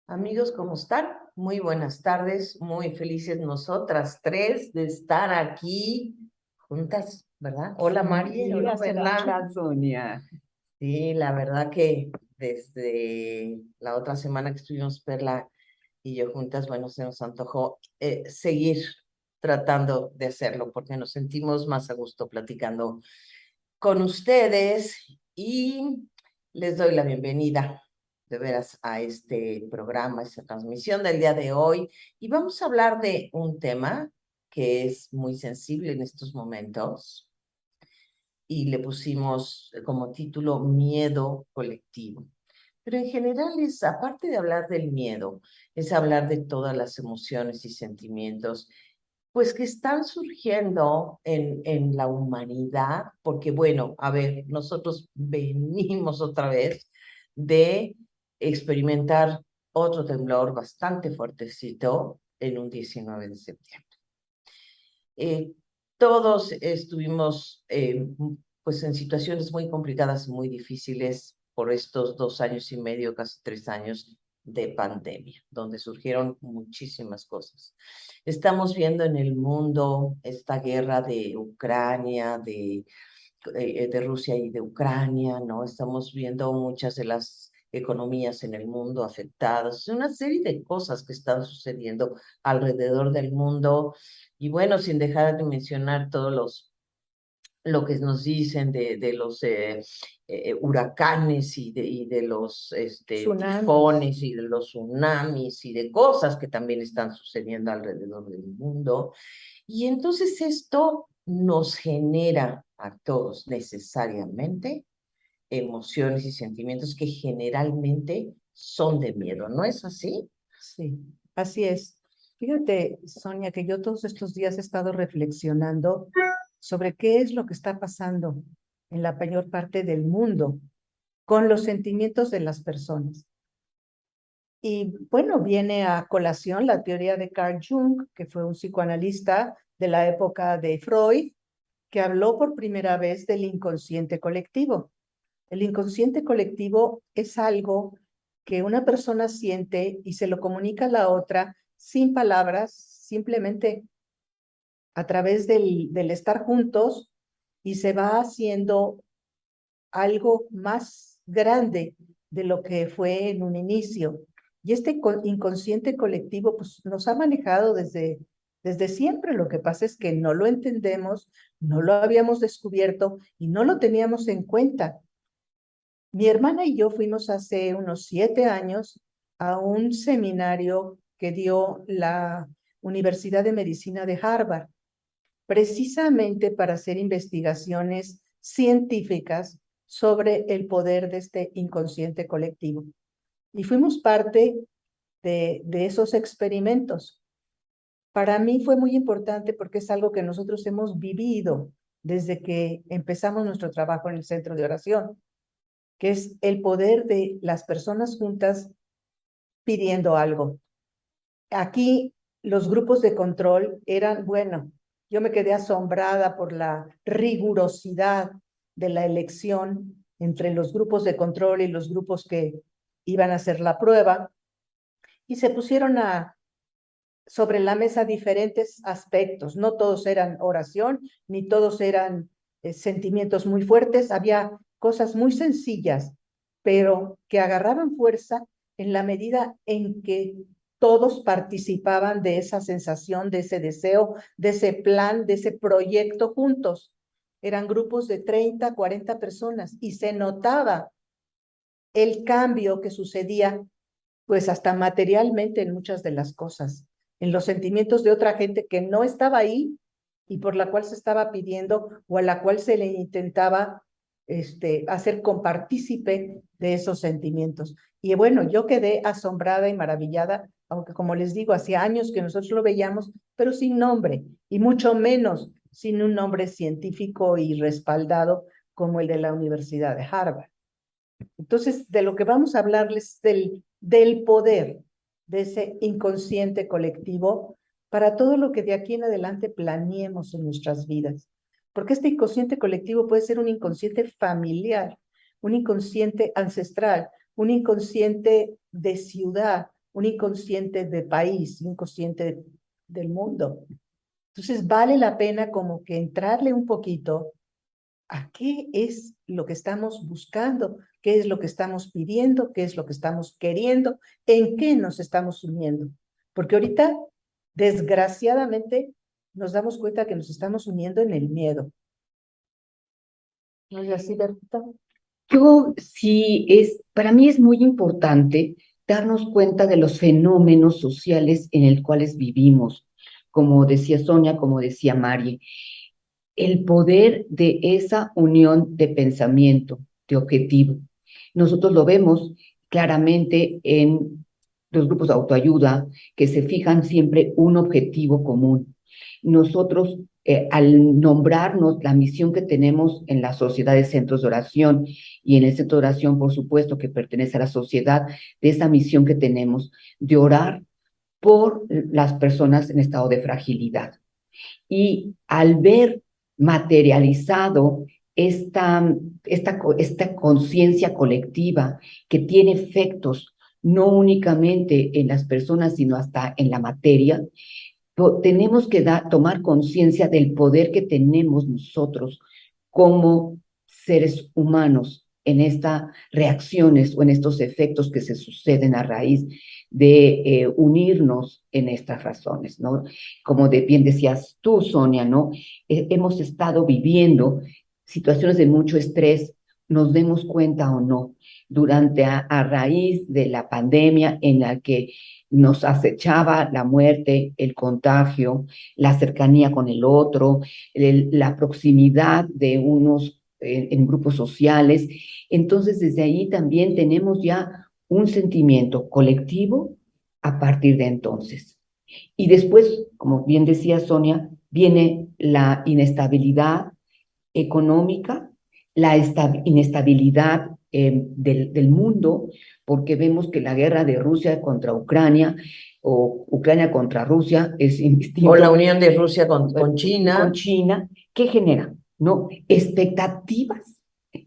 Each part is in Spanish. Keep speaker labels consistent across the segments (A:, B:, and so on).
A: Amigos, ¿cómo están? Muy buenas tardes, muy felices nosotras tres de estar aquí juntas, ¿verdad? Hola Mari,
B: Sí,
A: hola
B: hace
A: Perla.
B: mucha Sonia.
A: Sí, la verdad que desde la otra semana que estuvimos Perla y yo juntas, bueno, se nos antojó seguir tratando de hacerlo porque nos sentimos más a gusto platicando con ustedes y les doy la bienvenida de veras a este programa, a esta transmisión del día de hoy. Y vamos a hablar de un tema que es muy sensible en estos momentos y le pusimos como título Miedo colectivo. Pero en general es, aparte de hablar del miedo, es hablar de todas las emociones y sentimientos pues que están surgiendo en la humanidad, porque bueno, a ver, nosotros venimos otra vez de experimentar otro temblor bastante fuertecito en un 19 de septiembre. Eh, todos estuvimos pues en situaciones muy complicadas y muy difíciles por estos 2 años y medio, casi 3 años de pandemia, donde surgieron muchísimas cosas. Estamos viendo en el mundo esta guerra de Ucrania, de Rusia y de Ucrania, ¿no? Estamos viendo muchas de las economías en el mundo afectadas, una serie de cosas que están sucediendo alrededor del mundo y bueno, sin dejar de mencionar lo que nos dicen de los huracanes y de los
B: Tsunamis.
A: tifones y de los tsunamis y de cosas que también están sucediendo alrededor del mundo. Y entonces esto nos genera a todos necesariamente emociones y sentimientos que generalmente son de miedo, ¿no es así?
B: Sí, así es. Fíjate, Sonia, que yo todos estos días he estado reflexionando sobre qué es lo que está pasando en la mayor parte del mundo con los sentimientos de las personas. Y bueno, viene a colación la teoría de Carl Jung, que fue un psicoanalista de la época de Freud, que habló por primera vez del inconsciente colectivo. El inconsciente colectivo es algo que una persona siente y se lo comunica a la otra sin palabras, simplemente a través del estar juntos, y se va haciendo algo más grande de lo que fue en un inicio. Y este inconsciente colectivo pues, nos ha manejado desde siempre. Lo que pasa es que no lo entendemos, no lo habíamos descubierto y no lo teníamos en cuenta. Mi hermana y yo fuimos hace unos 7 años a un seminario que dio la Universidad de Medicina de Harvard, precisamente para hacer investigaciones científicas sobre el poder de este inconsciente colectivo. Y fuimos parte de esos experimentos. Para mí fue muy importante porque es algo que nosotros hemos vivido desde que empezamos nuestro trabajo en el centro de oración, que es el poder de las personas juntas pidiendo algo. Aquí los grupos de control eran, bueno, yo me quedé asombrada por la rigurosidad de la elección entre los grupos de control y los grupos que iban a hacer la prueba, y se pusieron sobre la mesa diferentes aspectos. No todos eran oración, ni todos eran sentimientos muy fuertes. Había cosas muy sencillas, pero que agarraban fuerza en la medida en que todos participaban de esa sensación, de ese deseo, de ese plan, de ese proyecto juntos. Eran grupos de 30, 40 personas y se notaba el cambio que sucedía, pues hasta materialmente, en muchas de las cosas, en los sentimientos de otra gente que no estaba ahí y por la cual se estaba pidiendo o a la cual se le intentaba hacer compartícipe de esos sentimientos. Y bueno, yo quedé asombrada y maravillada, aunque como les digo, hacía años que nosotros lo veíamos, pero sin nombre, y mucho menos sin un nombre científico y respaldado como el de la Universidad de Harvard. Entonces, de lo que vamos a hablarles del poder de ese inconsciente colectivo para todo lo que de aquí en adelante planeemos en nuestras vidas. Porque este inconsciente colectivo puede ser un inconsciente familiar, un inconsciente ancestral, un inconsciente de ciudad, un inconsciente de país, un inconsciente del mundo. Entonces vale la pena como que entrarle un poquito a qué es lo que estamos buscando, qué es lo que estamos pidiendo, qué es lo que estamos queriendo, en qué nos estamos uniendo. Porque ahorita, desgraciadamente, nos damos cuenta que nos estamos uniendo en el miedo. ¿No es así, Berta?
C: Yo sí, para mí es muy importante darnos cuenta de los fenómenos sociales en los cuales vivimos, como decía Sonia, como decía Mari, el poder de esa unión de pensamiento, de objetivo. Nosotros lo vemos claramente en los grupos de autoayuda que se fijan siempre un objetivo común. Nosotros, al nombrarnos la misión que tenemos en la sociedad de centros de oración y en el centro de oración, por supuesto, que pertenece a la sociedad, de esa misión que tenemos de orar por las personas en estado de fragilidad. Y al ver materializado esta conciencia colectiva que tiene efectos no únicamente en las personas, sino hasta en la materia, tenemos que tomar conciencia del poder que tenemos nosotros como seres humanos en estas reacciones o en estos efectos que se suceden a raíz de unirnos en estas razones, ¿no? Como bien decías tú, Sonia, ¿no? Hemos estado viviendo situaciones de mucho estrés, nos demos cuenta o no, durante a raíz de la pandemia en la que nos acechaba la muerte, el contagio, la cercanía con el otro, la proximidad de unos en grupos sociales. Entonces, desde ahí también tenemos ya un sentimiento colectivo a partir de entonces. Y después, como bien decía Sonia, viene la inestabilidad económica, la inestabilidad del mundo, porque vemos que la guerra de Rusia contra Ucrania o Ucrania contra Rusia es indistinto.
A: O la unión de Rusia con China.
C: Con China, ¿qué genera? ¿No? Expectativas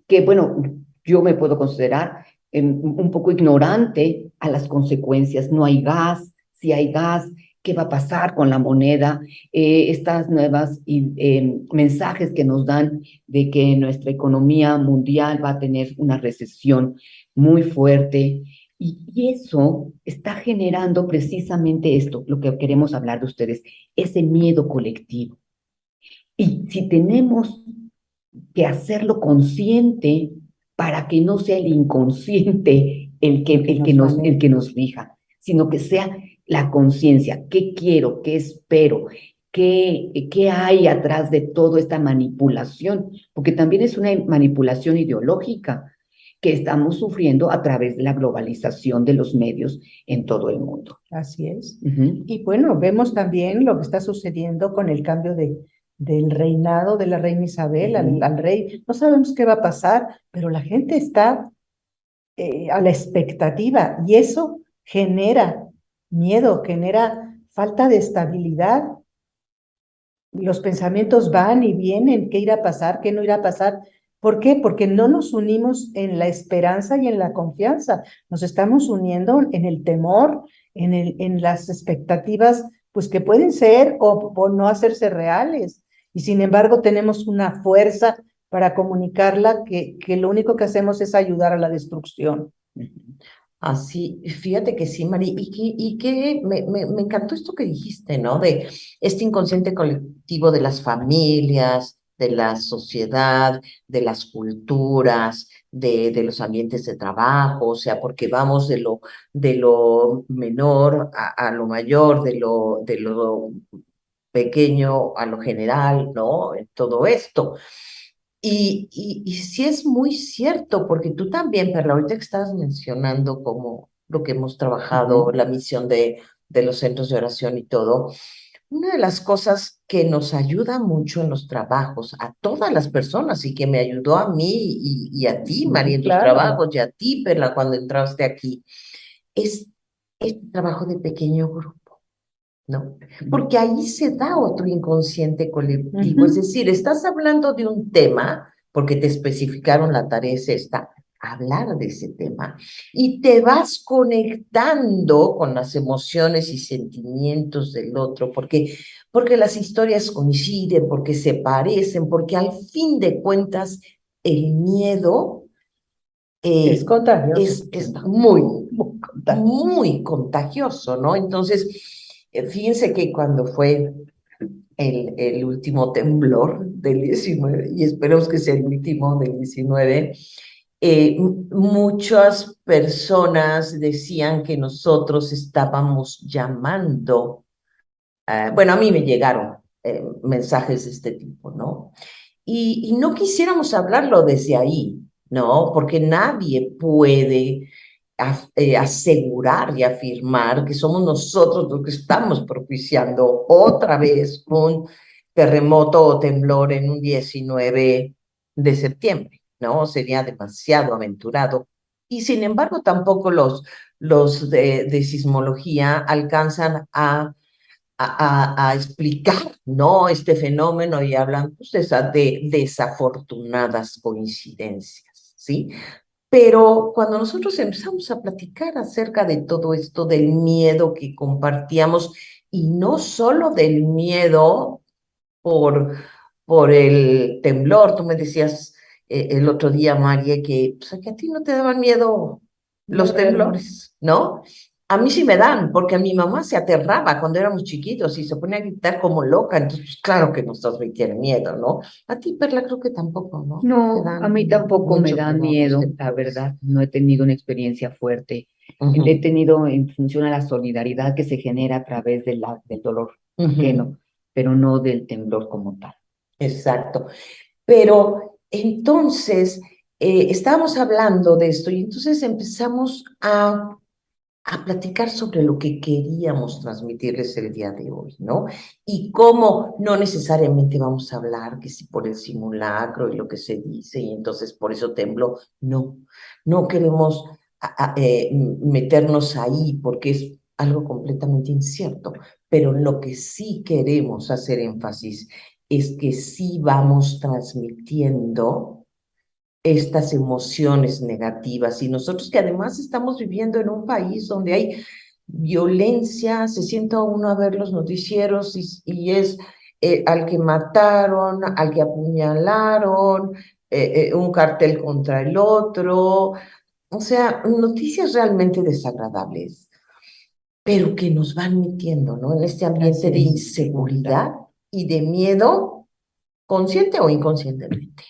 C: que, bueno, yo me puedo considerar un poco ignorante a las consecuencias. No hay gas, si hay gas, ¿qué va a pasar con la moneda? Estas nuevas mensajes que nos dan de que nuestra economía mundial va a tener una recesión muy fuerte. Y eso está generando precisamente esto, lo que queremos hablar de ustedes, ese miedo colectivo. Y si tenemos que hacerlo consciente para que no sea el inconsciente el que nos rija, sino que sea la conciencia, qué quiero, qué espero, qué hay atrás de toda esta manipulación, porque también es una manipulación ideológica que estamos sufriendo a través de la globalización de los medios en todo el mundo.
B: Así es. Y bueno, vemos también lo que está sucediendo con el cambio del reinado de la reina Isabel al rey. No sabemos qué va a pasar, pero la gente está a la expectativa y eso genera miedo, genera falta de estabilidad. Los pensamientos van y vienen, qué irá a pasar, qué no irá a pasar. ¿Por qué? Porque no nos unimos en la esperanza y en la confianza. Nos estamos uniendo en el temor, en las expectativas, pues que pueden ser o no hacerse reales. Y sin embargo tenemos una fuerza para comunicarla que lo único que hacemos es ayudar a la destrucción.
A: Así, fíjate que sí, Mari, y que me encantó esto que dijiste, ¿no? De este inconsciente colectivo de las familias, de la sociedad, de las culturas, de los ambientes de trabajo, o sea, porque vamos de lo menor a lo mayor, de lo pequeño a lo general, ¿no? En todo esto. Y sí es muy cierto, porque tú también, Perla, ahorita que estabas mencionando como lo que hemos trabajado, la misión de los centros de oración y todo, una de las cosas que nos ayuda mucho en los trabajos, a todas las personas, y que me ayudó a mí y a ti, María, en tus trabajos, y a ti, Perla, cuando entraste aquí, es el trabajo de pequeño grupo. ¿No? Porque ahí se da otro inconsciente colectivo, es decir, estás hablando de un tema, porque te especificaron la tarea es esta, hablar de ese tema y te vas conectando con las emociones y sentimientos del otro, porque las historias coinciden, porque se parecen, porque al fin de cuentas el miedo
B: Es contagioso.
A: es muy,
B: Muy contagioso.
A: muy contagioso, ¿no? Entonces, fíjense que cuando fue el último temblor del 19, y esperemos que sea el último del 19, muchas personas decían que nosotros estábamos llamando, bueno, a mí me llegaron mensajes de este tipo, ¿no? Y no quisiéramos hablarlo desde ahí, ¿no? Porque nadie puede asegurar y afirmar que somos nosotros los que estamos propiciando otra vez un terremoto o temblor en un 19 de septiembre, ¿no? Sería demasiado aventurado. Y sin embargo, tampoco los de sismología alcanzan a explicar, ¿no? Este fenómeno y hablan pues, de desafortunadas coincidencias, ¿sí? Pero cuando nosotros empezamos a platicar acerca de todo esto, del miedo que compartíamos, y no solo del miedo por, por el temblor, tú me decías el otro día, María, que a ti no te daban miedo
B: No,
A: los temblores, ¿no? A mí sí me dan, porque a mi mamá se aterraba cuando éramos chiquitos y se ponía a gritar como loca, entonces pues, claro que nos transmitía miedo, ¿no? A ti, Perla, creo que tampoco, ¿no? Te
C: No, a
A: dan
C: mí tampoco me
A: mucho
C: da
A: terror los
C: miedo, la
A: temblores.
C: verdad. No he tenido una experiencia fuerte. Le he
A: Ujú,
C: tenido en función a la solidaridad que se genera a través del dolor
A: ujú,
C: ajeno, pero no del temblor como tal.
A: exacto. Pero entonces, estábamos hablando de esto y entonces empezamos a platicar sobre lo que queríamos transmitirles el día de hoy, ¿no? Y cómo no necesariamente vamos a hablar que si por el simulacro y lo que se dice y entonces por eso tembló, no, no queremos meternos ahí porque es algo completamente incierto, pero lo que sí queremos hacer énfasis es que sí vamos transmitiendo estas emociones negativas y nosotros que además estamos viviendo en un país donde hay violencia, se sienta uno a ver los noticieros y es al que mataron, al que apuñalaron, un cartel contra el otro, o sea, noticias realmente desagradables, pero que nos van metiendo, ¿no? En este ambiente
B: Así
A: de
B: es.
A: inseguridad y de miedo, consciente o inconscientemente.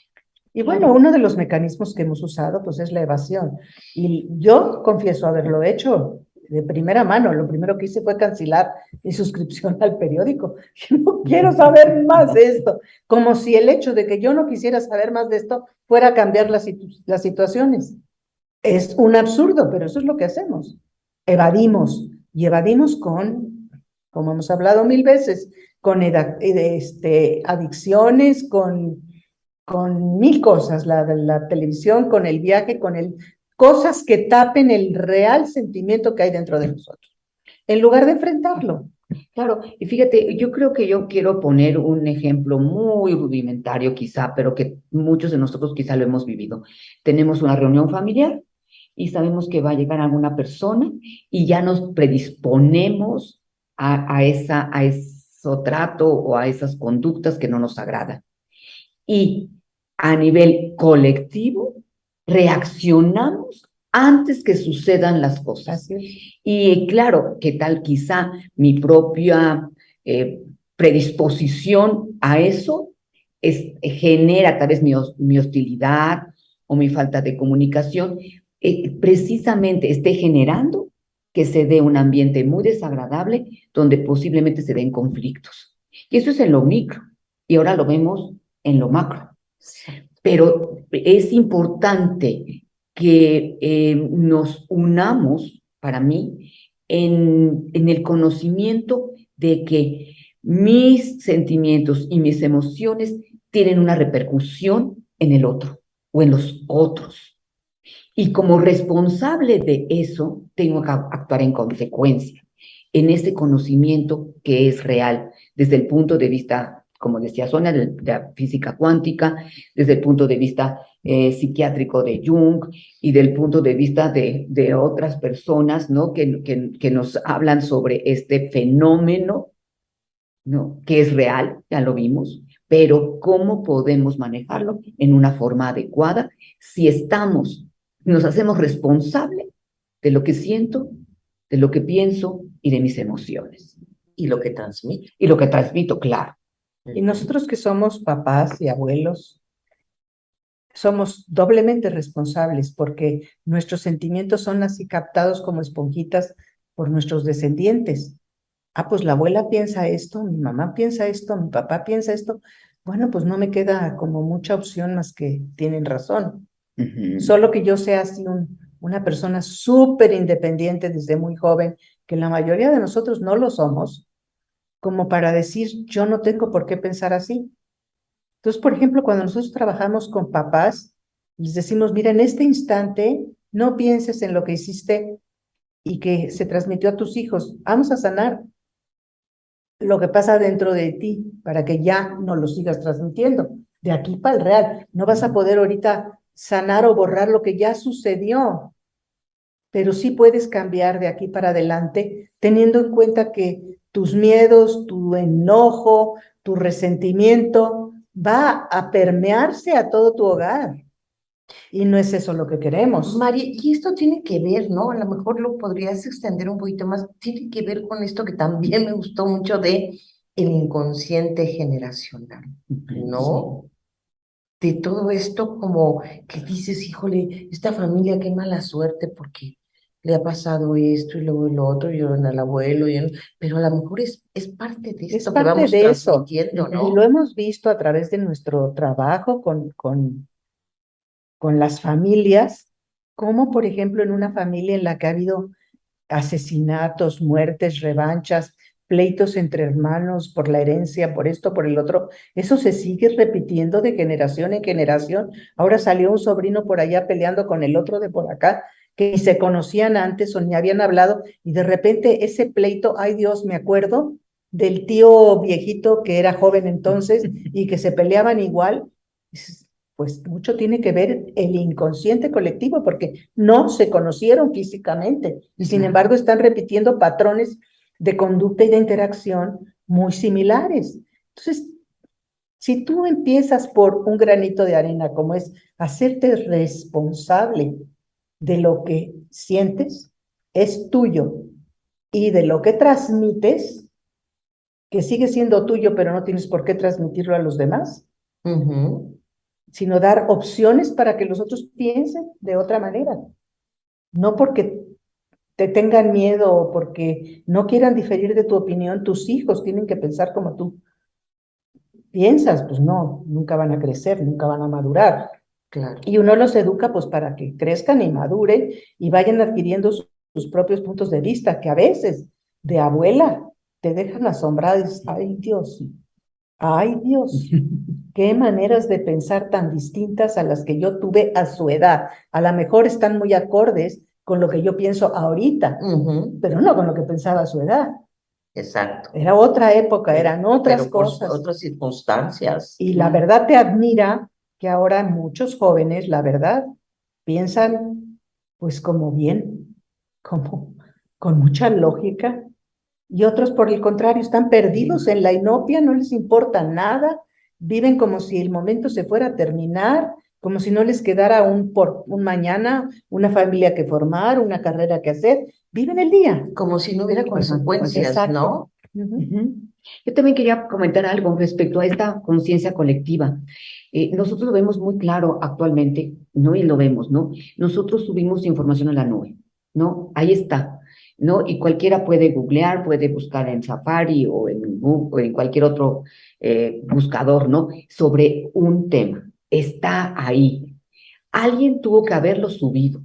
B: Y bueno, uno de los mecanismos que hemos usado, pues, es la evasión. Y yo confieso haberlo hecho de primera mano. Lo primero que hice fue cancelar mi suscripción al periódico. Yo no quiero saber más de esto. Como si el hecho de que yo no quisiera saber más de esto fuera a cambiar las situaciones. Es un absurdo, pero eso es lo que hacemos. Evadimos. Y evadimos con, como hemos hablado mil veces, con adicciones, con mil cosas, la televisión, con el viaje, cosas que tapen el real sentimiento que hay dentro de nosotros, en lugar de enfrentarlo.
C: Claro, y fíjate, yo creo que yo quiero poner un ejemplo muy rudimentario quizá, pero que muchos de nosotros quizá lo hemos vivido. Tenemos una reunión familiar y sabemos que va a llegar alguna persona y ya nos predisponemos a ese trato o a esas conductas que no nos agradan. Y a nivel colectivo reaccionamos antes que sucedan las cosas.
B: Así es.
C: Y claro, ¿qué tal quizá mi propia predisposición a eso genera tal vez mi hostilidad o mi falta de comunicación, precisamente esté generando que se dé un ambiente muy desagradable donde posiblemente se den conflictos. Y eso es en lo micro. Y ahora lo vemos en lo macro. Pero es importante que nos unamos, para mí, en el conocimiento de que mis sentimientos y mis emociones tienen una repercusión en el otro o en los otros. Y como responsable de eso, tengo que actuar en consecuencia, en ese conocimiento que es real desde el punto de vista como decía Sonia, de la física cuántica, desde el punto de vista psiquiátrico de Jung y del punto de vista de otras personas, ¿no? Que nos hablan sobre este fenómeno, ¿no? Que es real, ya lo vimos, pero cómo podemos manejarlo en una forma adecuada si nos hacemos responsables de lo que siento, de lo que pienso y de mis emociones.
A: Y lo que transmite.
C: Y lo que transmito, claro.
B: Y nosotros que somos papás y abuelos, somos doblemente responsables porque nuestros sentimientos son así captados como esponjitas por nuestros descendientes. Ah, pues la abuela piensa esto, mi mamá piensa esto, mi papá piensa esto. Bueno, pues no me queda como mucha opción más que tienen razón. Solo que yo sea así una persona súper independiente desde muy joven, que la mayoría de nosotros no lo somos, como para decir, yo no tengo por qué pensar así. Entonces, por ejemplo, cuando nosotros trabajamos con papás, les decimos, mira, en este instante no pienses en lo que hiciste y que se transmitió a tus hijos. Vamos a sanar lo que pasa dentro de ti para que ya no lo sigas transmitiendo. De aquí para el real. No vas a poder ahorita sanar o borrar lo que ya sucedió, pero sí puedes cambiar de aquí para adelante, teniendo en cuenta que tus miedos, tu enojo, tu resentimiento va a permearse a todo tu hogar. Y no es eso lo que queremos.
A: Mari, y esto tiene que ver, ¿no? A lo mejor lo podrías extender un poquito más. Tiene que ver con esto que también me gustó mucho de el inconsciente generacional, ¿no? De todo esto como que dices, híjole, esta familia qué mala suerte porque le ha pasado esto y luego lo otro, y en el abuelo, pero a lo mejor es parte de
B: Es
A: esto que
B: parte
A: vamos
B: de eso.
A: transmitiendo,
B: Y
A: ¿no?
B: lo hemos visto a través de nuestro trabajo con las familias, como por ejemplo en una familia en la que ha habido asesinatos, muertes, revanchas, pleitos entre hermanos por la herencia, por esto, por el otro, eso se sigue repitiendo de generación en generación. Ahora salió un sobrino por allá peleando con el otro de por acá, que ni se conocían antes o ni habían hablado, y de repente ese pleito, ay Dios, me acuerdo del tío viejito que era joven entonces y que se peleaban igual. Pues mucho tiene que ver el inconsciente colectivo, porque no se conocieron físicamente y sin embargo están repitiendo patrones de conducta y de interacción muy similares. Entonces, si tú empiezas por un granito de arena, como es hacerte responsable de lo que sientes, es tuyo, y de lo que transmites, que sigue siendo tuyo, pero no tienes por qué transmitirlo a los demás, sino dar opciones para que los otros piensen de otra manera. No porque te tengan miedo o porque no quieran diferir de tu opinión, tus hijos tienen que pensar como tú piensas, pues no, nunca van a crecer, nunca van a madurar.
A: Claro.
B: Y uno los educa pues para que crezcan y maduren y vayan adquiriendo sus propios puntos de vista, que a veces de abuela te dejan asombrada y dices, ay Dios, qué maneras de pensar tan distintas a las que yo tuve a su edad. A lo mejor están muy acordes con lo que yo pienso ahorita, pero no con lo que pensaba a su edad.
A: Exacto.
B: Era otra época, eran otras cosas.
A: Otras circunstancias.
B: Y la verdad te admira que ahora muchos jóvenes, la verdad, piensan pues como bien, como con mucha lógica, y otros por el contrario están perdidos en la inopia, no les importa nada, viven como si el momento se fuera a terminar, como si no les quedara un mañana, una familia que formar, una carrera que hacer, viven el día.
A: Como si no hubiera consecuencias,
B: exacto.
A: ¿no?
C: Yo también quería comentar algo respecto a esta conciencia colectiva. Nosotros lo vemos muy claro actualmente, ¿no? Y lo vemos, ¿no? Nosotros subimos información a la nube, ¿no? Ahí está, ¿no? Y cualquiera puede googlear, puede buscar en Safari o en Google, o en cualquier otro buscador, ¿no? Sobre un tema. Está ahí. Alguien tuvo que haberlo subido.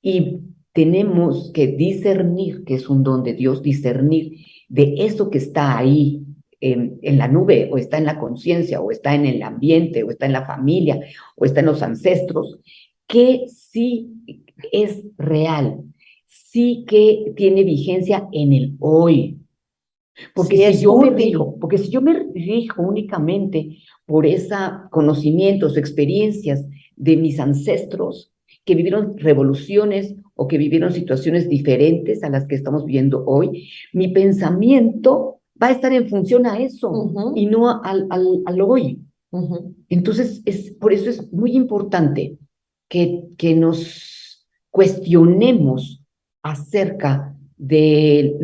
C: Y tenemos que discernir, que es un don de Dios, discernir de eso que está ahí en la nube, o está en la conciencia, o está en el ambiente, o está en la familia, o está en los ancestros, que sí es real, sí que tiene vigencia en el hoy. Porque
B: Sí,
C: si
B: es
C: yo me
B: útil.
C: rijo, porque si yo me rijo únicamente por esos conocimientos o experiencias de mis ancestros que vivieron revoluciones o que vivieron situaciones diferentes a las que estamos viviendo hoy, mi pensamiento va a estar en función a eso
A: Ujú,
C: y no al hoy.
A: ujú.
C: Entonces, por eso es muy importante que nos cuestionemos acerca de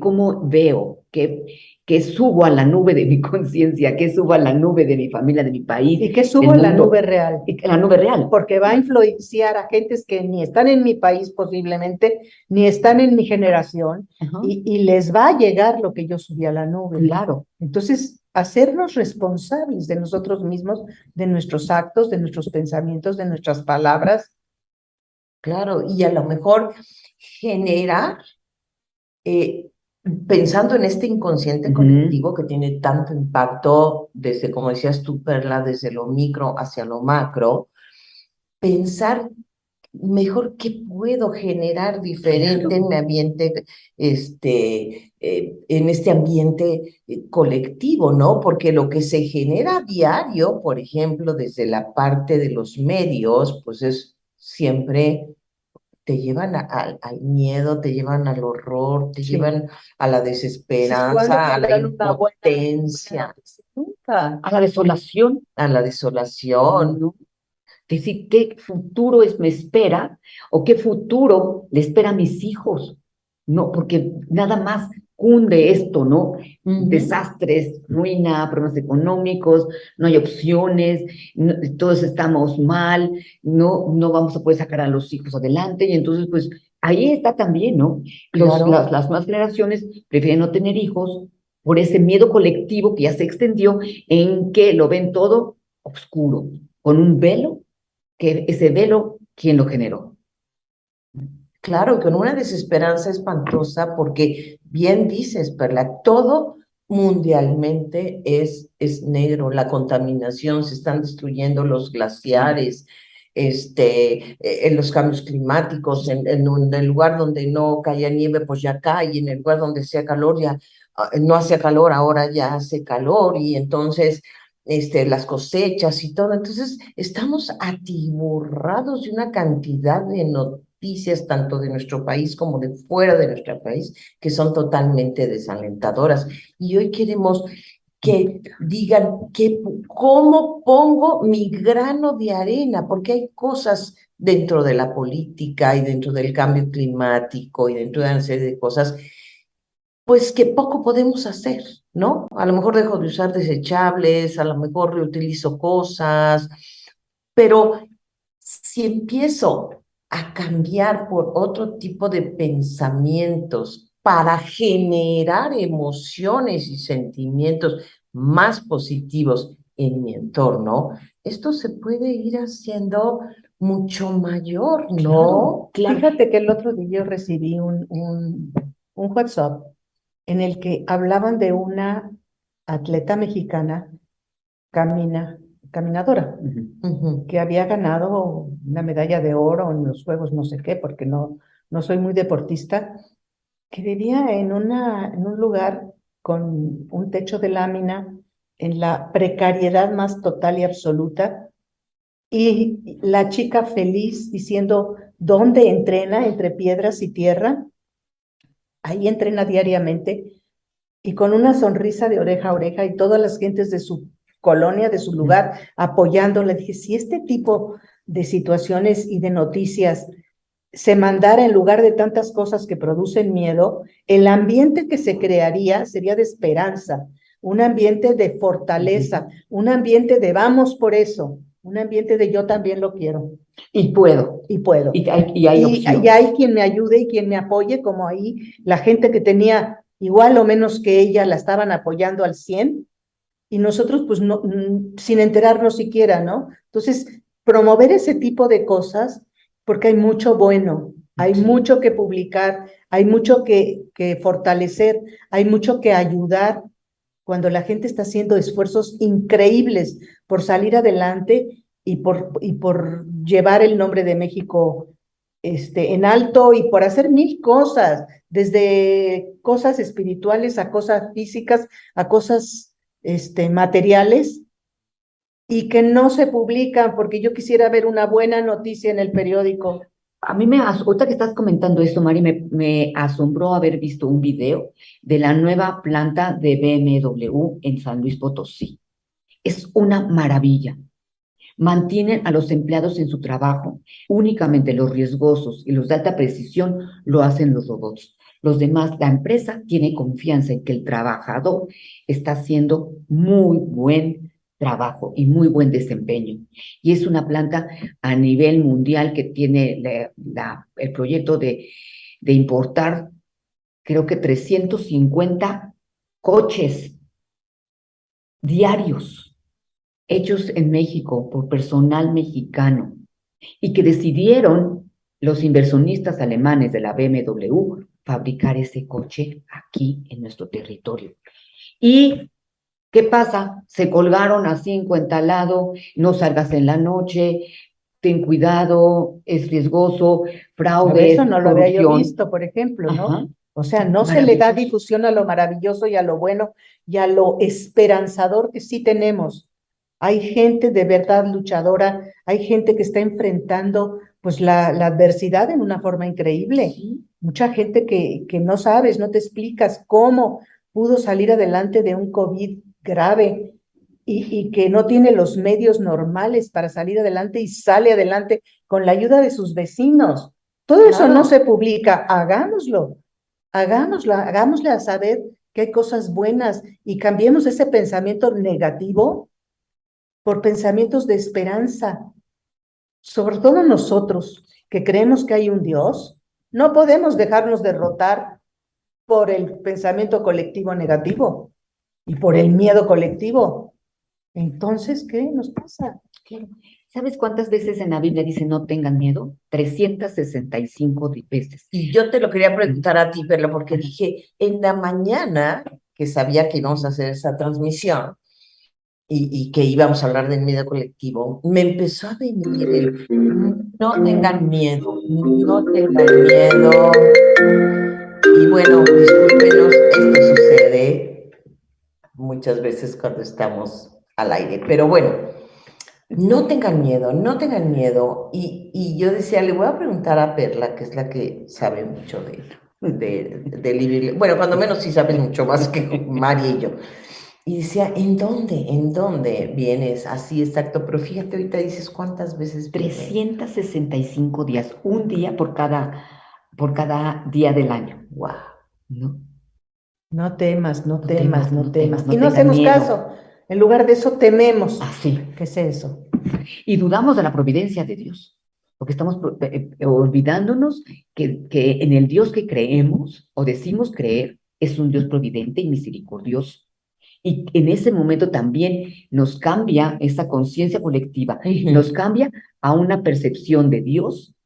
C: cómo veo, que subo a la nube de mi conciencia, que subo a la nube de mi familia, de mi país,
B: Y que
C: del
B: subo en la nube
C: mundo,
B: real,
C: y la nube real.
B: porque va a influenciar a gentes que ni están en mi país posiblemente, ni están en mi generación,
C: Ajá,
B: y les va a llegar lo que yo subí a la nube.
C: claro.
B: Entonces, hacernos responsables de nosotros mismos, de nuestros actos, de nuestros pensamientos, de nuestras palabras.
A: Claro, y a lo mejor generar, eh, pensando en este inconsciente
C: Ujú.
A: colectivo que tiene tanto impacto desde, como decías tú, Perla, desde lo micro hacia lo macro, pensar mejor qué puedo generar diferente en mi ambiente, en este ambiente colectivo, ¿no? Porque lo que se genera a diario, por ejemplo, desde la parte de los medios, pues es siempre te llevan al miedo, te llevan al horror, te
B: Sí.
A: llevan a la
B: Dices, ¿cuándo
A: desesperanza, a la
B: tendrán una buena
A: impotencia,
B: noticia? Nunca.
C: A la desolación,
A: a la desolación.
C: ¿no? Decir, ¿qué futuro me espera o qué futuro le espera a mis hijos? No, porque nada más cunde esto, ¿no?
A: Ujú.
C: Desastres, ruina, problemas económicos, no hay opciones, todos estamos mal, no vamos a poder sacar a los hijos adelante y entonces pues ahí está también, ¿no?
A: Claro,
C: Las nuevas generaciones prefieren no tener hijos por ese miedo colectivo que ya se extendió en que lo ven todo oscuro, con un velo que ese velo, ¿quién lo generó?
A: claro, con una desesperanza espantosa, porque bien dices, Perla, todo mundialmente es negro, la contaminación, se están destruyendo los glaciares, en los cambios climáticos, en el lugar donde no caía nieve, pues ya cae, y en el lugar donde hacía calor, ya no hacía calor, ahora ya hace calor, y entonces las cosechas y todo. Entonces, estamos atiborrados de una cantidad de noticias, tanto de nuestro país como de fuera de nuestro país, que son totalmente desalentadoras. Y hoy queremos que digan cómo pongo mi grano de arena, porque hay cosas dentro de la política y dentro del cambio climático y dentro de una serie de cosas pues que poco podemos hacer, ¿no? A lo mejor dejo de usar desechables, a lo mejor reutilizo cosas, pero si empiezo a cambiar por otro tipo de pensamientos para generar emociones y sentimientos más positivos en mi entorno, esto se puede ir haciendo mucho mayor,
C: Claro,
A: ¿no?
C: claro.
B: Fíjate que el otro día yo recibí un WhatsApp en el que hablaban de una atleta mexicana camina, caminadora,
A: Ujú,
B: que había ganado una medalla de oro en los Juegos no sé qué, porque no soy muy deportista, que vivía en un lugar con un techo de lámina, en la precariedad más total y absoluta, y la chica feliz diciendo, ¿dónde entrena? Entre piedras y tierra. Ahí entrena diariamente y con una sonrisa de oreja a oreja y todas las gentes de su colonia, de su lugar, apoyándola. Dije, si este tipo de situaciones y de noticias se mandara en lugar de tantas cosas que producen miedo, el ambiente que se crearía sería de esperanza, un ambiente de fortaleza, un ambiente de vamos por eso, un ambiente de yo también lo quiero
C: Y puedo,
B: y puedo.
C: y hay
B: Y
C: opciones.
B: hay quien me ayude y quien me apoye, como ahí la gente que tenía igual o menos que ella la estaban apoyando al 100 y nosotros pues no, sin enterarnos siquiera, ¿no? Entonces, promover ese tipo de cosas, porque hay mucho bueno, hay
C: Sí.
B: mucho que publicar, hay mucho que fortalecer, hay mucho que ayudar cuando la gente está haciendo esfuerzos increíbles por salir adelante y por llevar el nombre de México en alto y por hacer mil cosas, desde cosas espirituales a cosas físicas, a cosas materiales, y que no se publican porque yo quisiera ver una buena noticia en el periódico.
C: A mí ahorita que estás comentando esto, Mari, me asombró haber visto un video de la nueva planta de BMW en San Luis Potosí. Es una maravilla. Mantienen a los empleados en su trabajo. Únicamente los riesgosos y los de alta precisión lo hacen los robots. Los demás, la empresa tiene confianza en que el trabajador está haciendo muy buen trabajo y muy buen desempeño. Y es una planta a nivel mundial que tiene el proyecto de importar, creo que 350 coches diarios hechos en México por personal mexicano y que decidieron los inversionistas alemanes de la BMW fabricar ese coche aquí en nuestro territorio. ¿Y qué pasa? Se colgaron así en cuentalado, no salgas en la noche, ten cuidado, es riesgoso, fraude,
B: Eso no lo había yo
C: corrupción.
B: visto, por ejemplo, ¿no?
C: Ajá.
B: O sea, no se le da
C: Maravilloso.
B: difusión a lo maravilloso y a lo bueno y a lo esperanzador que sí tenemos. Hay gente de verdad luchadora, hay gente que está enfrentando pues la adversidad en una forma increíble.
C: Sí.
B: Mucha gente que no sabes, no te explicas cómo pudo salir adelante de un COVID grave y que no tiene los medios normales para salir adelante y sale adelante con la ayuda de sus vecinos. Todo eso no se publica, hagámoslo, hagámosle a saber que hay cosas buenas y cambiemos ese pensamiento negativo por pensamientos de esperanza. Sobre todo nosotros que creemos que hay un Dios, no podemos dejarnos derrotar por el pensamiento colectivo negativo y por el miedo colectivo. Entonces, ¿qué nos pasa?
C: Claro. ¿Sabes cuántas veces en la Biblia dice no tengan miedo? 365 veces.
A: Y yo te lo quería preguntar a ti, Perla, porque dije, en la mañana, que sabía que íbamos a hacer esa transmisión y que íbamos a hablar del miedo colectivo, me empezó a venir el, no tengan miedo, no tengan miedo. Y bueno, discúlpenos, esto sucede muchas veces cuando estamos al aire, pero bueno, no tengan miedo, no tengan miedo. Y yo decía, le voy a preguntar a Perla, que es la que sabe mucho de Libby. Bueno, cuando menos sí sabe mucho más que Mari y yo. Y decía, ¿en dónde? ¿En dónde vienes? Así exacto, pero fíjate, ahorita dices cuántas veces viene.
C: 365 días, un día por cada día del año.
A: Wow.
C: ¿No?
B: No temas, no
C: No
B: temas,
C: temas,
B: no
C: no
B: temas.
C: temas, no
B: Y no
C: tengan
B: hacemos
C: miedo.
B: caso. En lugar de eso tememos.
C: Así.
B: ¿Qué es eso?
C: Y dudamos de la providencia de Dios, porque estamos olvidándonos que en el Dios que creemos o decimos creer es un Dios providente y misericordioso. Y en ese momento también nos cambia esa conciencia colectiva, nos cambia a una percepción de Dios,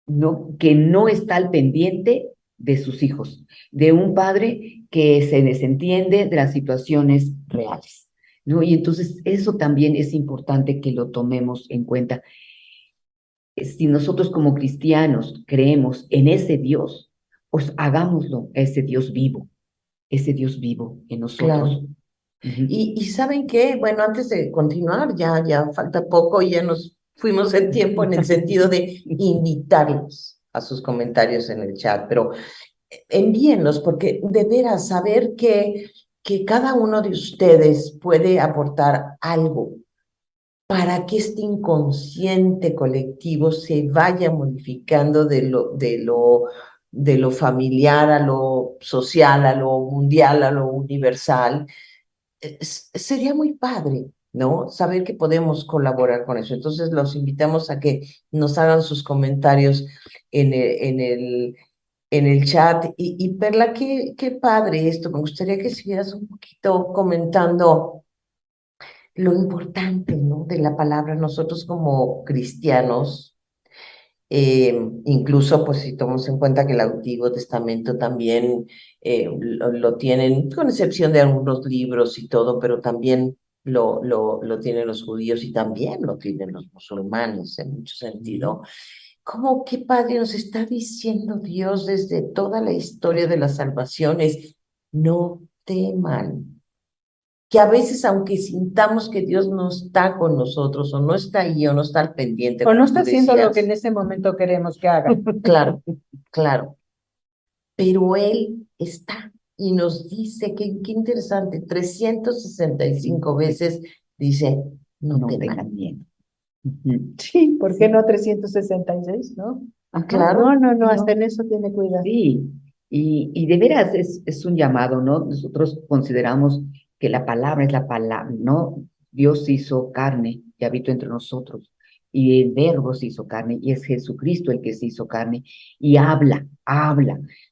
C: ¿no? Que no está al pendiente de sus hijos, de un padre que se desentiende de las situaciones reales, ¿no? Y entonces eso también es importante que lo tomemos en cuenta. Si nosotros como cristianos creemos en ese Dios, pues hagámoslo, ese Dios vivo en nosotros.
A: Claro. Y ¿saben qué? Bueno, antes de continuar, ya falta poco y ya nos fuimos en tiempo en el sentido de invitarlos a sus comentarios en el chat, pero envíenlos porque de veras saber que cada uno de ustedes puede aportar algo para que este inconsciente colectivo se vaya modificando de lo familiar a lo social, a lo mundial, a lo universal. Sería muy padre, ¿no? Saber que podemos colaborar con eso. Entonces los invitamos a que nos hagan sus comentarios en el chat. Y Perla, qué padre esto. Me gustaría que siguieras un poquito comentando lo importante, ¿no? De la palabra. Nosotros como cristianos, incluso pues si tomamos en cuenta que el Antiguo Testamento también lo tienen, con excepción de algunos libros y todo, pero también lo tienen los judíos y también lo tienen los musulmanes en mucho sentido. cómo qué padre nos está diciendo Dios desde toda la historia de las salvaciones, no teman. Que a veces, aunque sintamos que Dios no está con nosotros, o no está ahí, o no está al pendiente,
B: O no
A: como
B: está
A: tú
B: haciendo lo que en
A: decías,
B: ese momento queremos que haga.
A: claro, claro, pero Él está y nos dice, qué interesante, 365 veces dice, no
C: No
A: teman.
C: tengan miedo. Ujú.
B: Sí, ¿por qué no 366, no?
C: Ajá.
A: Claro,
B: No, hasta en eso tiene cuidado.
C: Sí, y de veras es un llamado, ¿no? Nosotros consideramos que la palabra es la palabra, ¿no? Dios se hizo carne y habitó entre nosotros, y el Verbo se hizo carne, y es Jesucristo el que se hizo carne, y habla.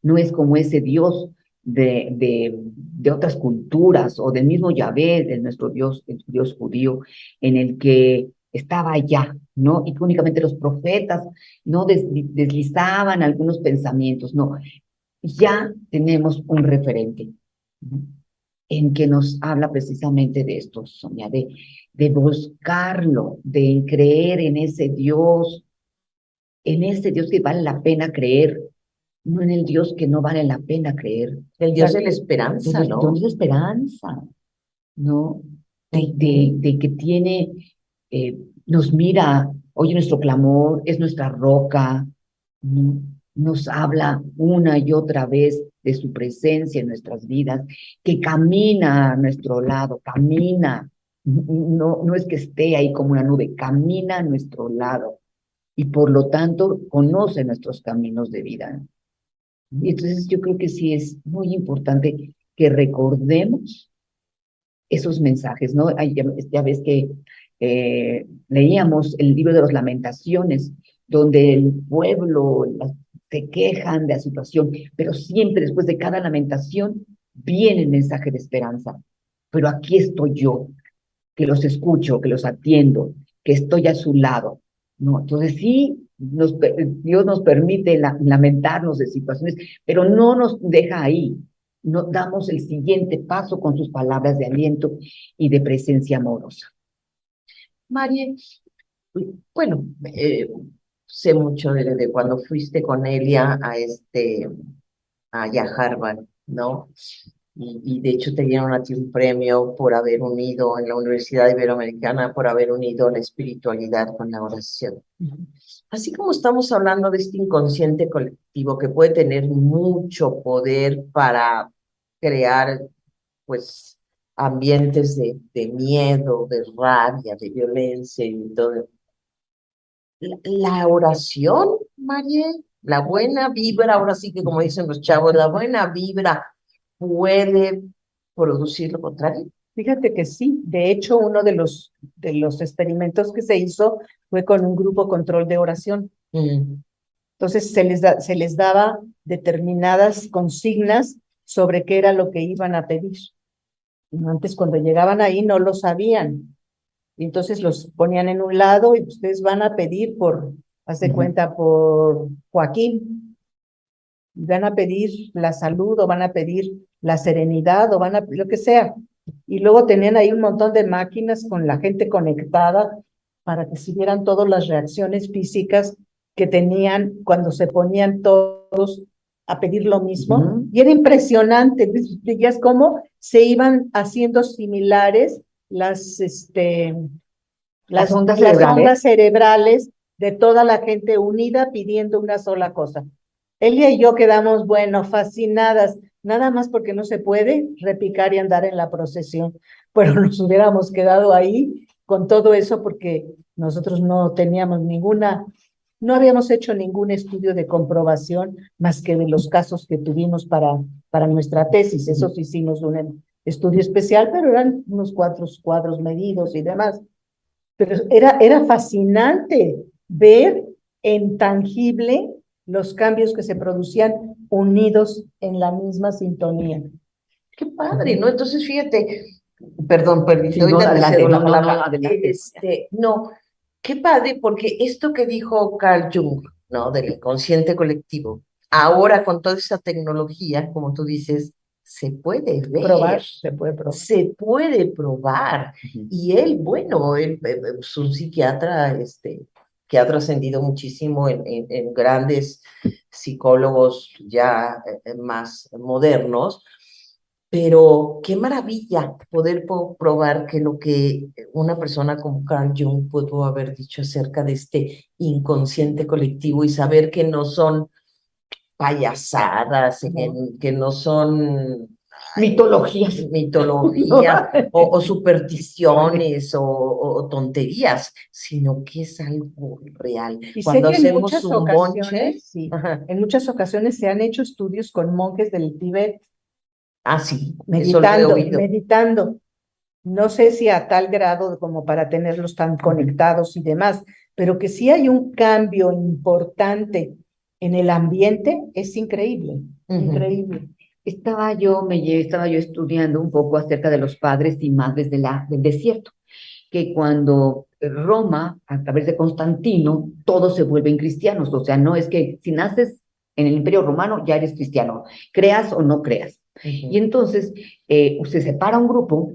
C: No es como ese Dios de otras culturas, o del mismo Yahvé, de nuestro Dios, el Dios judío, en el que estaba allá, ¿no? Y que únicamente los profetas no deslizaban algunos pensamientos, no, ya tenemos un referente, ¿no? En que nos habla precisamente de esto, Sonia, de buscarlo, de creer en ese Dios que vale la pena creer, no en el Dios que no vale la pena creer.
A: el Dios de la esperanza, ¿no?
C: ¿Dónde es la esperanza? ¿No? De que tiene, nos mira, oye nuestro clamor, es nuestra roca, ¿no? Nos habla una y otra vez de su presencia en nuestras vidas, que camina a nuestro lado, camina, no es que esté ahí como una nube, camina a nuestro lado y por lo tanto conoce nuestros caminos de vida. Y entonces yo creo que sí es muy importante que recordemos esos mensajes, ¿no? Ya ves que leíamos el libro de las Lamentaciones, donde el pueblo se quejan de la situación, pero siempre después de cada lamentación viene el mensaje de esperanza. Pero aquí estoy yo, que los escucho, que los atiendo, que estoy a su lado, ¿no? Entonces sí, Dios nos permite lamentarnos de situaciones, pero no nos deja ahí. No damos el siguiente paso con sus palabras de aliento y de presencia amorosa.
A: María, bueno, sé mucho de cuando fuiste con Elia allá a Harvard, ¿no? Y de hecho te dieron a ti un premio por haber unido en la Universidad Iberoamericana, por haber unido la espiritualidad con la oración. Así como estamos hablando de este inconsciente colectivo que puede tener mucho poder para crear, pues, ambientes de miedo, de rabia, de violencia y todo. La oración, María, la buena vibra, ahora sí que como dicen los chavos, la buena vibra puede producir lo contrario.
B: Fíjate que sí, de hecho uno de los experimentos que se hizo fue con un grupo control de oración. Entonces se les daba determinadas consignas sobre qué era lo que iban a pedir. Antes cuando llegaban ahí no lo sabían. Y entonces los ponían en un lado y ustedes van a pedir por, haz de cuenta, por Joaquín. Van a pedir la salud o van a pedir la serenidad o van a lo que sea. Y luego tenían ahí un montón de máquinas con la gente conectada para que se vieran todas las reacciones físicas que tenían cuando se ponían todos a pedir lo mismo. Y era impresionante, veías cómo se iban haciendo similares las ondas cerebrales de toda la gente unida pidiendo una sola cosa. Elia y yo quedamos, bueno, fascinadas, nada más porque no se puede repicar y andar en la procesión, pero nos hubiéramos quedado ahí con todo eso porque nosotros no teníamos no habíamos hecho ningún estudio de comprobación más que de los casos que tuvimos para nuestra tesis. Eso sí hicimos un estudio especial, pero eran unos cuadros medidos y demás. Pero era fascinante ver en tangible los cambios que se producían unidos en la misma sintonía.
A: Qué padre, ¿no? Entonces, fíjate, perdón, perdí,
C: Sí,
A: ahorita te cedo la palabra.
C: no, adelante.
A: No, qué padre, porque esto que dijo Carl Jung, ¿no? Del inconsciente colectivo, ahora con toda esa tecnología, como tú dices, se puede ver,
B: Se puede probar.
A: se puede probar. Y él, bueno, él es un psiquiatra, que ha trascendido muchísimo en grandes psicólogos ya más modernos. Pero qué maravilla poder probar que lo que una persona como Carl Jung pudo haber dicho acerca de este inconsciente colectivo y saber que no son payasadas, que no son
C: Mitologías.
A: mitologías o supersticiones o tonterías, sino que es algo real.
B: Y sé
A: Cuando
B: que en
A: hacemos
B: muchas
A: un bonche,
B: ocasiones, sí,
A: ajá,
B: en muchas ocasiones se han hecho estudios con monjes del Tíbet
A: sí, eso lo he oído.
B: meditando. No sé si a tal grado como para tenerlos tan conectados y demás, pero que sí hay un cambio importante en el ambiente, es increíble, increíble.
C: Estaba yo estudiando un poco acerca de los padres y madres del desierto, que cuando Roma, a través de Constantino, todos se vuelven cristianos. O sea, no es que si naces en el Imperio Romano ya eres cristiano, creas o no creas. Y entonces se separa un grupo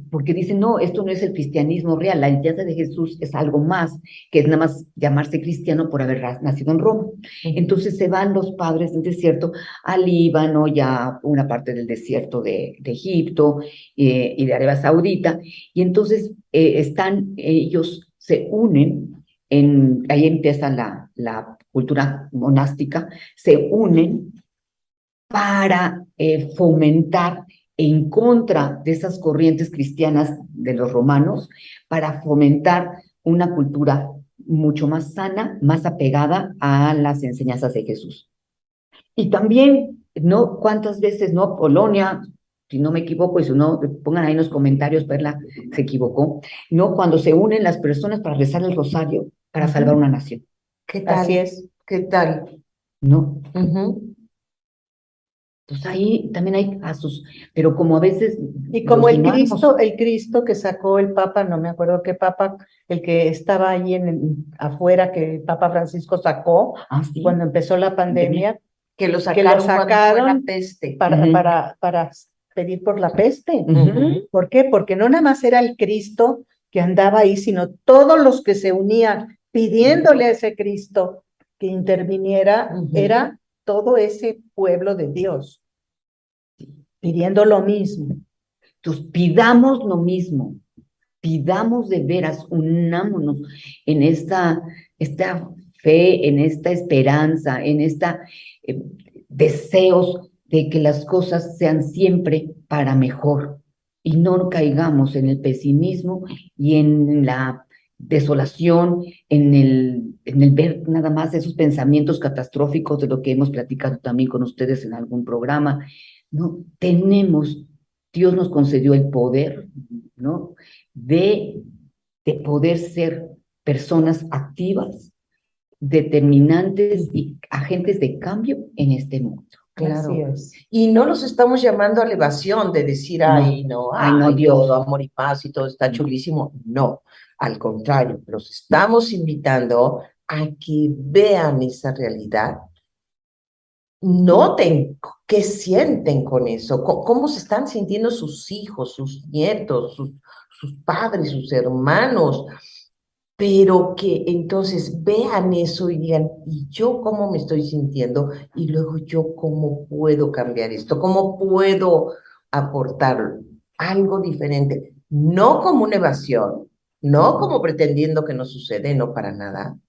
C: porque dicen, no, esto no es el cristianismo real, la enseñanza de Jesús es algo más, que es nada más llamarse cristiano por haber nacido en Roma. Entonces se van los padres del desierto al Líbano, ya una parte del desierto de Egipto y de Arabia Saudita, y entonces ellos se unen, ahí empieza la cultura monástica, se unen para fomentar en contra de esas corrientes cristianas de los romanos, para fomentar una cultura mucho más sana, más apegada a las enseñanzas de Jesús. Y también, ¿no? ¿Cuántas veces, no? Polonia, si no me equivoco, y si no, pongan ahí en los comentarios, Perla se equivocó, ¿no? Cuando se unen las personas para rezar el rosario, para salvar una nación.
A: ¿Qué tal?
B: Así es.
A: ¿Qué tal?
C: ¿No? Pues ahí también hay casos, pero como a veces
B: Y como
C: los humanos,
B: el Cristo que sacó el Papa, no me acuerdo qué Papa, el que estaba ahí afuera, que el Papa Francisco sacó
C: ¿sí?
B: cuando empezó la pandemia,
A: Que lo
B: que lo
A: sacaron cuando fue la
B: sacaron
A: peste.
B: para pedir por la peste.
C: Ujú.
B: ¿Por qué? Porque no nada más era el Cristo que andaba ahí, sino todos los que se unían pidiéndole a ese Cristo que interviniera, era todo ese pueblo de Dios, pidiendo lo mismo.
C: Entonces, pidamos lo mismo, pidamos de veras, unámonos en esta fe, en esta esperanza, en esta deseos de que las cosas sean siempre para mejor y no caigamos en el pesimismo y en la desolación, en el ver nada más esos pensamientos catastróficos de lo que hemos platicado también con ustedes en algún programa. No, Dios nos concedió el poder, ¿no? De poder ser personas activas, determinantes y agentes de cambio en este mundo.
A: Claro.
B: Así es.
A: Y no los estamos llamando a elevación de decir, ay, no,
C: Dios.
A: todo amor y paz y todo está chulísimo. No, al contrario, los estamos invitando a que vean esa realidad, noten qué sienten con eso, cómo se están sintiendo sus hijos, sus nietos, sus padres, sus hermanos, pero que entonces vean eso y digan, ¿y yo cómo me estoy sintiendo? Y luego yo cómo puedo cambiar esto, cómo puedo aportar algo diferente, no como una evasión, no como pretendiendo que no sucede, no para nada,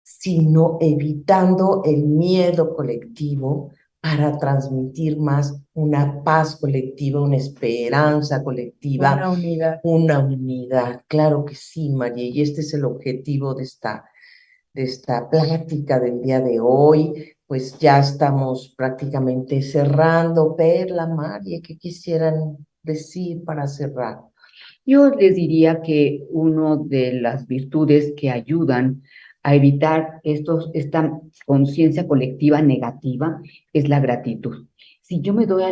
A: sino evitando el miedo colectivo para transmitir más una paz colectiva, una esperanza colectiva, una unidad. Claro que sí, María, y este es el objetivo de esta plática del día de hoy. Pues ya estamos prácticamente cerrando. Perla, María, ¿qué quisieran decir para cerrar?
C: Yo les diría que una de las virtudes que ayudan a evitar esta conciencia colectiva negativa es la gratitud. Si yo me doy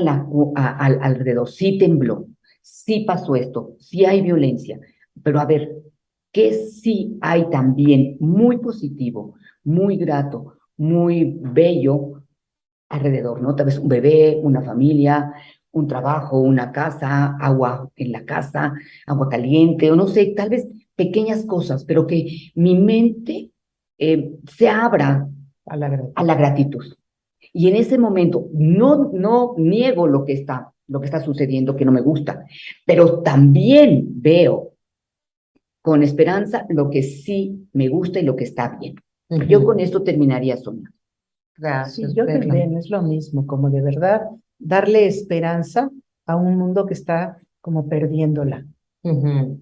C: alrededor, sí tembló, sí pasó esto, sí hay violencia, pero a ver, ¿qué sí hay también muy positivo, muy grato, muy bello alrededor, ¿no? Tal vez un bebé, una familia, un trabajo, una casa, agua en la casa, agua caliente, o no sé, tal vez pequeñas cosas, pero que mi mente se abra
B: A la gratitud.
C: a la gratitud. Y en ese momento no niego lo que está sucediendo, que no me gusta, pero también veo con esperanza lo que sí me gusta y lo que está bien. Yo con esto terminaría, Sonia.
B: Sí,
A: Gracias,
B: yo
A: Perla.
B: también, es lo mismo, como de verdad darle esperanza a un mundo que está como perdiéndola.
A: Ujú.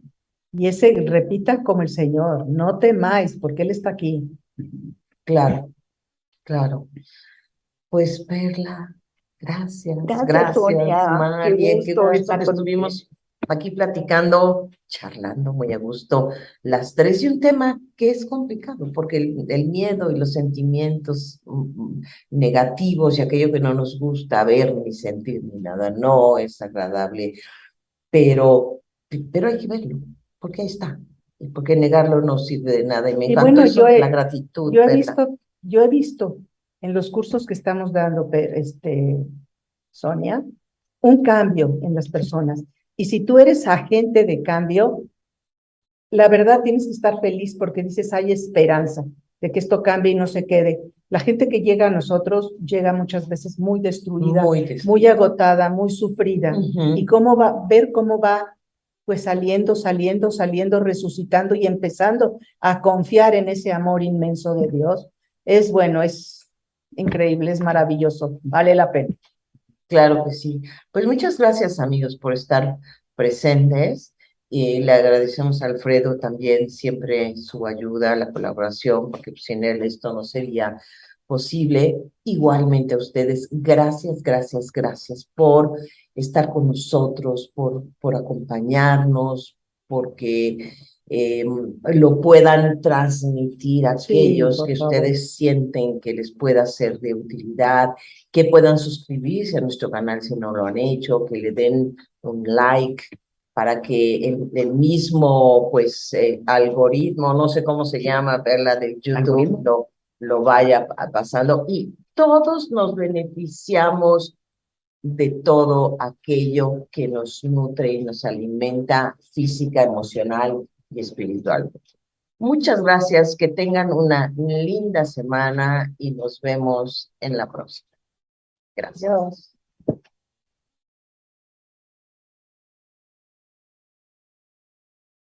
B: Y ese repita como el Señor, no temáis, porque Él está aquí.
A: Claro, claro. Pues Perla, gracias,
C: Gracias, Sonia. Qué
A: Marie, qué
C: gusto
A: gusto
C: estar
A: que
C: contigo.
A: estuvimos aquí platicando, charlando muy a gusto las tres y un tema que es complicado porque el miedo y los sentimientos negativos y aquello que no nos gusta ver ni sentir ni nada no es agradable, pero, pero hay que verlo porque ahí está y porque negarlo no sirve de nada y me
B: Y
A: encantó
B: bueno,
A: eso, la gratitud, Perla.
B: yo he visto en los cursos que estamos dando, Sonia, un cambio en las personas. Y si tú eres agente de cambio, la verdad tienes que estar feliz porque dices, hay esperanza de que esto cambie y no se quede. La gente que llega a nosotros llega muchas veces muy destruida,
A: Muy
B: muy
A: destruida.
B: agotada, muy sufrida.
A: Ujú.
B: Y ver cómo va pues saliendo, resucitando y empezando a confiar en ese amor inmenso de Dios. Es bueno, es increíble, es maravilloso, vale la pena.
A: Claro que sí. Pues muchas gracias, amigos, por estar presentes. Y le agradecemos a Alfredo también siempre su ayuda, la colaboración, porque sin él esto no sería posible. Igualmente a ustedes, gracias, gracias, gracias por estar con nosotros, por acompañarnos, porque lo puedan transmitir a
B: Sí,
A: aquellos que
B: por favor.
A: ustedes sienten que les pueda ser de utilidad, que puedan suscribirse a nuestro canal si no lo han hecho, que le den un like para que el mismo pues algoritmo, no sé cómo se llama, verla de YouTube, lo vaya pasando y todos nos beneficiamos de todo aquello que nos nutre y nos alimenta física, emocional y espiritual. Muchas gracias, que tengan una linda semana y nos vemos en la próxima. Gracias.
B: Dios.